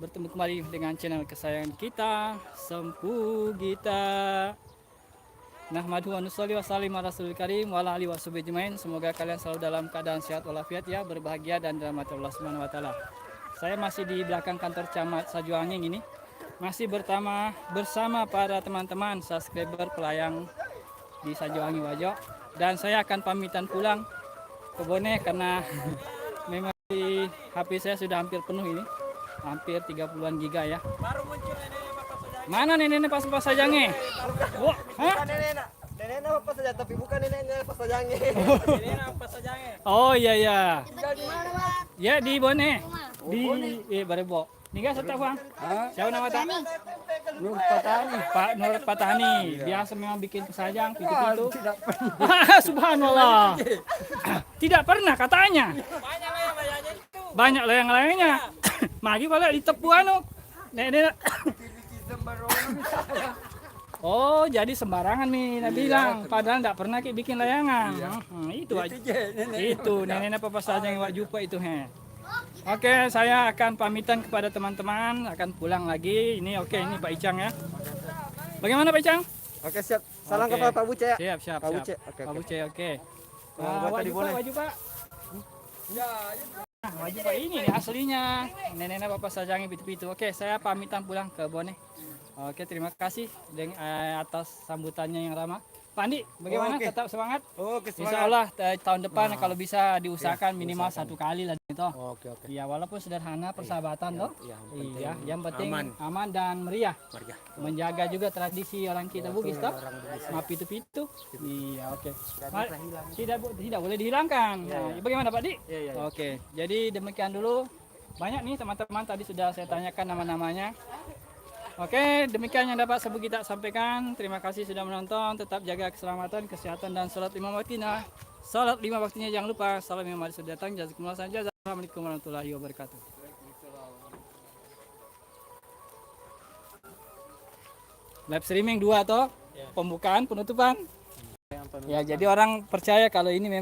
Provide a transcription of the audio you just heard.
Bertemu kembali dengan channel kesayangan kita, Sempu Gita. Nahmadu wa nusalli wa sallim ala rasulil karim wa ala alihi washabihi ajmain. Semoga kalian selalu dalam keadaan sehat walafiat ya, berbahagia dan dirahmati Allah Subhanahu wa taala. Saya masih di belakang kantor Camat Sajuanging ini. Masih bersama para teman-teman subscriber pelayang di Sajuanging Wajo, dan saya akan pamitan pulang ke Bone karena memang di HP saya sudah hampir penuh ini. Hampir 30-an giga ya. Baru muncul neneknya Bapak Sajang. Mana neneknya pas Sajangnya? Wah, hah? Neneknya Bapak Sajang, tapi bukan neneknya Bapak Sajangnya. Neneknya Bapak Sajangnya. Oh iya ya. Tinggal di mana, Pak? Ya di Bone. Di Barebo. Nih siapa Bang? Siapa nama tak? Nur Patani. Pak Nur Patani. Biasa memang bikin pesajang pintu-pintu. Tidak pernah. Subhanallah. Tidak pernah katanya. Banyak yang bayarnya itu. Banyak layang-layangnya. Magi pala di tepu anu. Nenek. Oh, jadi sembarangan nih Nabi bilang. Padahal enggak pernah bikin layangan. Itu aja. Itu neneknya Papa Sajang yang jumpa itu Oke, saya akan pamitan kepada teman-teman, akan pulang lagi. Ini oke, ini Pak Icang ya. Bagaimana Pak Icang? Oke, siap. Salam Oke. ke Pak Buce ya. Siap. Pak Buce. Oke, Pak oke. Buce, oke. Buat tadi boleh. Waju Pak. Waju Pak ini nih aslinya. Neneknya Bapak Sajang itu. Oke, saya pamitan pulang ke Bone. Oke, terima kasih atas sambutannya yang ramah. Pak Andi, bagaimana? Oke. Tetap semangat? Oke, Insya Allah tahun depan kalau bisa diusahakan minimal satu kali lah itu. Oke. Ya walaupun sederhana persahabatan toh. Iya, Yang penting aman. aman dan meriah. Maria. Menjaga juga tradisi orang kita Bugis toh. Orang Bugis. Maaf itu. Iya, oke. Tidak boleh dihilangkan. Nah, bagaimana Pak Di? Iya. Oke. Jadi demikian dulu. Banyak nih teman-teman tadi sudah saya tanyakan nama-namanya. Oke, demikian yang dapat Sempu Gita sampaikan. Terima kasih sudah menonton. Tetap jaga keselamatan, kesehatan, dan sholat lima waktunya. Sholat lima waktunya jangan lupa. Salam yang mari sudah datang. Jazakumullah saja. Assalamualaikum warahmatullahi wabarakatuh. Live streaming 2 toh. Pembukaan, penutupan. Ya, jadi orang percaya kalau ini memang